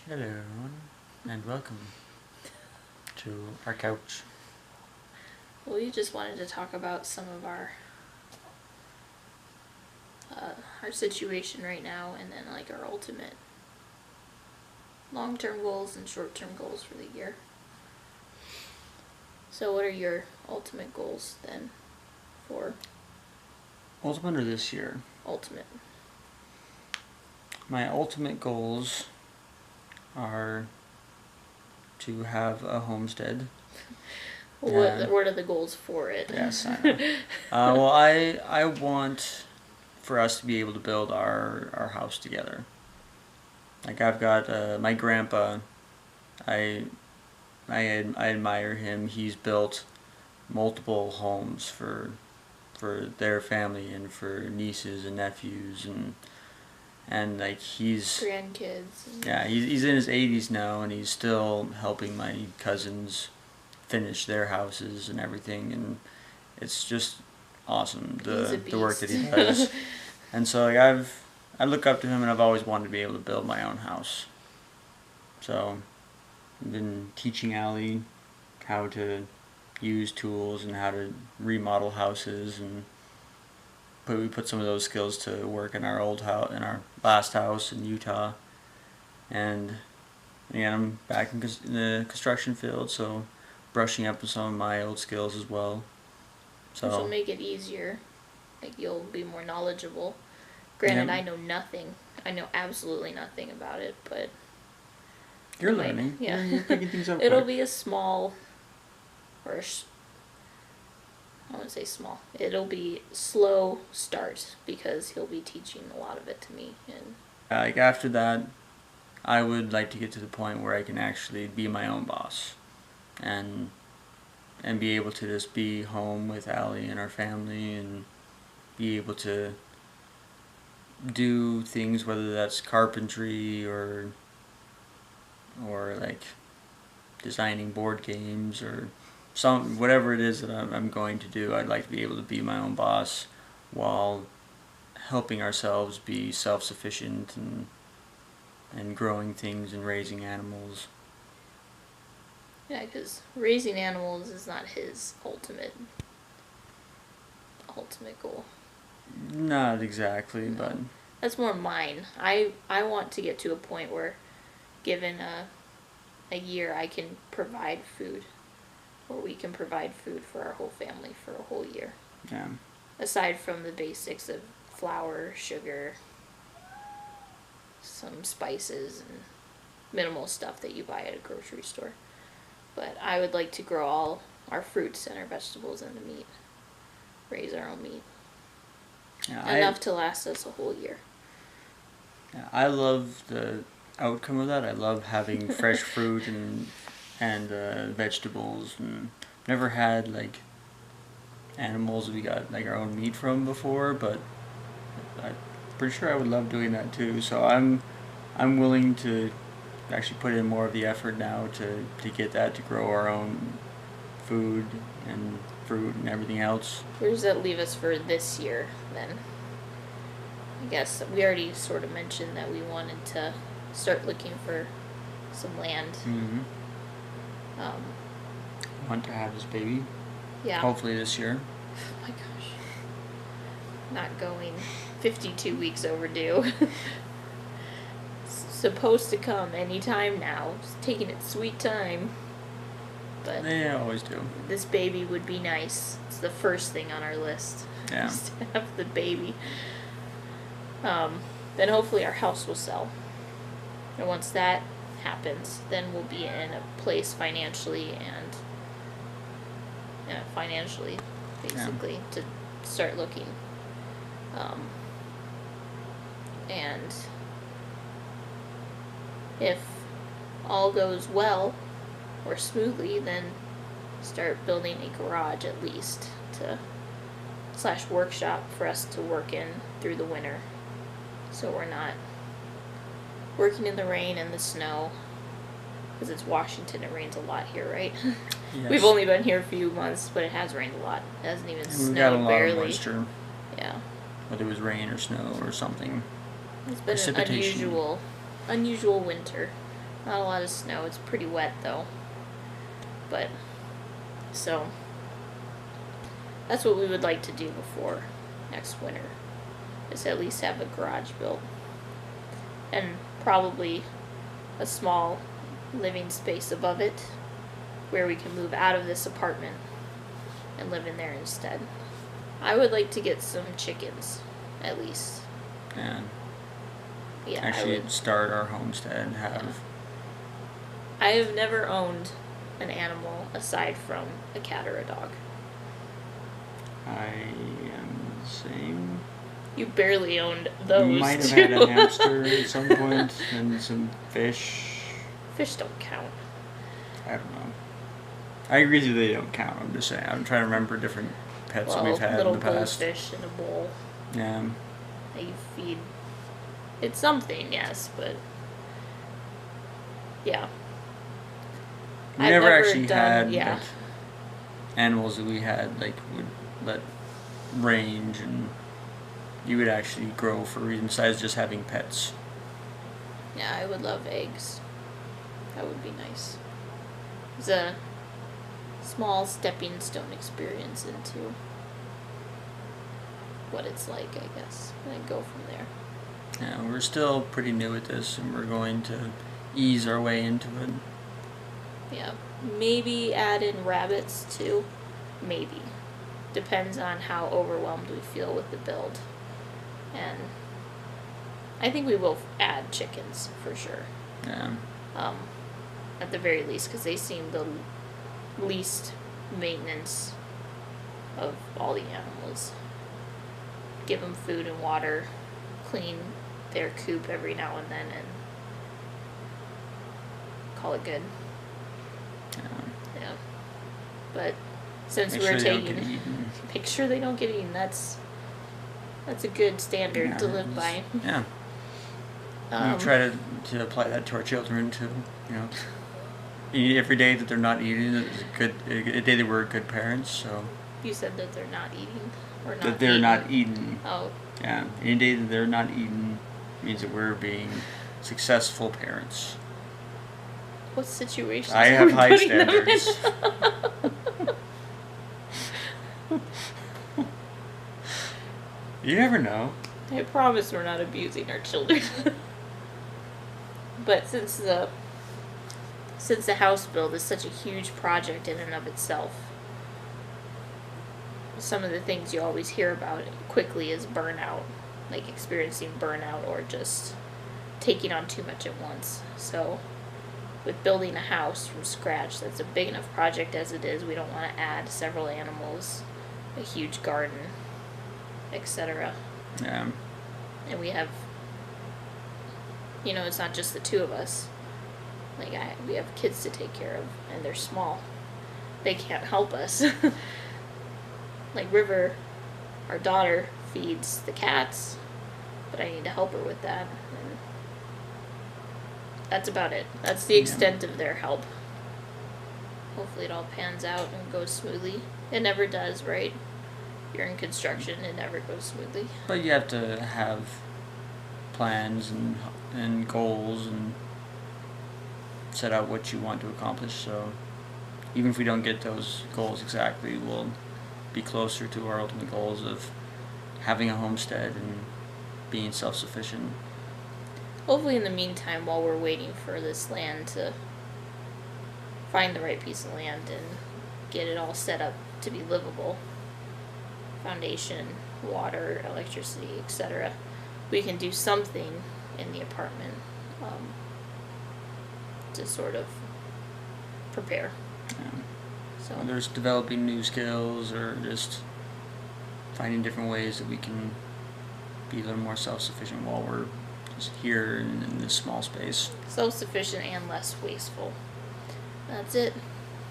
Hello everyone, and welcome to our couch. Well, we just wanted to talk about some of our situation right now, and then like our ultimate long-term goals and short-term goals for the year. So, what are your ultimate goals then? For Ultimate or this year? ultimate. My ultimate goals are to have a homestead. What are the goals for it? Yes, I know. Well, I want for us to be able to build our house together. Like I've got my grandpa. I admire him. He's built multiple homes for their family and for nieces and nephews and like he's Grandkids. yeah he's in his 80s now, and he's still helping my cousins finish their houses and everything, and it's just awesome the work that he does. And so like I look up to him, and I've always wanted to be able to build my own house. So I've been teaching Allie how to use tools and how to remodel houses, and we put some of those skills to work in our old house, in our last house in Utah. And again, I'm back in the construction field, so brushing up on some of my old skills as well. Which will make it easier. Like, you'll be more knowledgeable. Granted, Yep. I know nothing. I know absolutely nothing about it, but You're learning. Yeah. You're picking things up. It'll quick. be a small, I wouldn't say small. It'll be slow start because he'll be teaching a lot of it to me. And Like after that, I would like to get to the point where I can actually be my own boss, and be able to just be home with Allie and our family, and be able to do things, whether that's carpentry or like designing board games or whatever it is that I'm going to do. I'd like to be able to be my own boss while helping ourselves be self-sufficient and growing things and raising animals. yeah, because raising animals is not his ultimate goal. Not exactly, No. but That's more mine. I want to get to a point where, given a year, I can provide food, or we can provide food for our whole family for a whole year. yeah. Aside from the basics of flour, sugar, some spices, and minimal stuff that you buy at a grocery store. But I would like to grow all our fruits and our vegetables and the meat. Raise our own meat. Yeah, Enough to last us a whole year. I love the outcome of that. I love having fresh fruit and vegetables, and never had like animals we got like our own meat from before, but I'm pretty sure I would love doing that too. So I'm willing to actually put in more of the effort now to get that, to grow our own food and fruit and everything else. Where does that leave us for this year then? I guess we already sort of mentioned that we wanted to start looking for some land. Mm-hmm. Want to have this baby. Yeah. Hopefully this year. Oh my gosh. Not going 52 weeks overdue. Supposed to come anytime now. Just taking its sweet time. But They always do. this baby would be nice. It's the first thing on our list. Yeah. Just to have the baby. Then hopefully our house will sell. And once that happens, then we'll be in a place financially basically, to start looking. And if all goes well or smoothly, then start building a garage at least / workshop for us to work in through the winter. So we're not working in the rain and the snow, because it's Washington. It rains a lot here, right? Yes. We've only been here a few months, but it has rained a lot. It hasn't even We've snowed got a lot barely. of moisture, Yeah, whether it was rain or snow or something. it's been an Precipitation. unusual winter. Not a lot of snow. It's pretty wet though. But, so, that's what we would like to do before next winter, is at least have a garage built. And probably a small living space above it where we can move out of this apartment and live in there instead. I would like to get some chickens, at least. And yeah, actually start our homestead and have... Yeah. I have never owned an animal aside from a cat or a dog. I am the same. You barely owned those. You might have had a hamster at some point and some fish. Fish don't count. I don't know. I agree that they don't count. I'm just saying. I'm trying to remember different pets that we've had in the past. Little goldfish in a bowl. Yeah. That you feed. It's something, yes, but yeah. We never actually had like, animals that we had like would let range and you would actually grow for reasons besides just having pets. Yeah, I would love eggs. That would be nice. It's a small stepping stone experience into what it's like, I guess, and then go from there. Yeah, we're still pretty new at this and we're going to ease our way into it. Yeah, maybe add in rabbits too. Maybe. Depends on how overwhelmed we feel with the build. And I think we will add chickens for sure. Yeah. At the very least, because they seem the least maintenance of all the animals. Give them food and water, clean their coop every now and then, and call it good. Yeah. But since Make we're sure taking, make sure they don't get eaten. That's a good standard to live by. Yeah. We try to apply that to our children to, eat every day that they're not eating is a day that we're good parents. So. You said that they're not eating, or not. That they're eating. not eating. Oh. Yeah. Any day that they're not eating means that we're being successful parents. What situations? I have high standards. You never know. I promise we're not abusing our children. But since the house build is such a huge project in and of itself, some of the things you always hear about quickly is burnout, like experiencing burnout or just taking on too much at once. So with building a house from scratch, that's a big enough project as it is. We don't want to add several animals, a huge garden, etc. Yeah. And we have, it's not just the two of us. Like, we have kids to take care of, and they're small. They can't help us. Like River, our daughter, feeds the cats, but I need to help her with that. And that's about it. That's the extent of their help. Hopefully it all pans out and goes smoothly. It never does, right? You're in construction, it never goes smoothly. But you have to have plans and goals and set out what you want to accomplish. So even if we don't get those goals exactly, we'll be closer to our ultimate goals of having a homestead and being self-sufficient. Hopefully in the meantime, while we're waiting for this land to find the right piece of land and get it all set up to be livable, foundation, water, electricity, etc., we can do something in the apartment to sort of prepare. Yeah. So whether it's developing new skills or just finding different ways that we can be a little more self-sufficient while we're just here in this small space. Self-sufficient and less wasteful. That's it.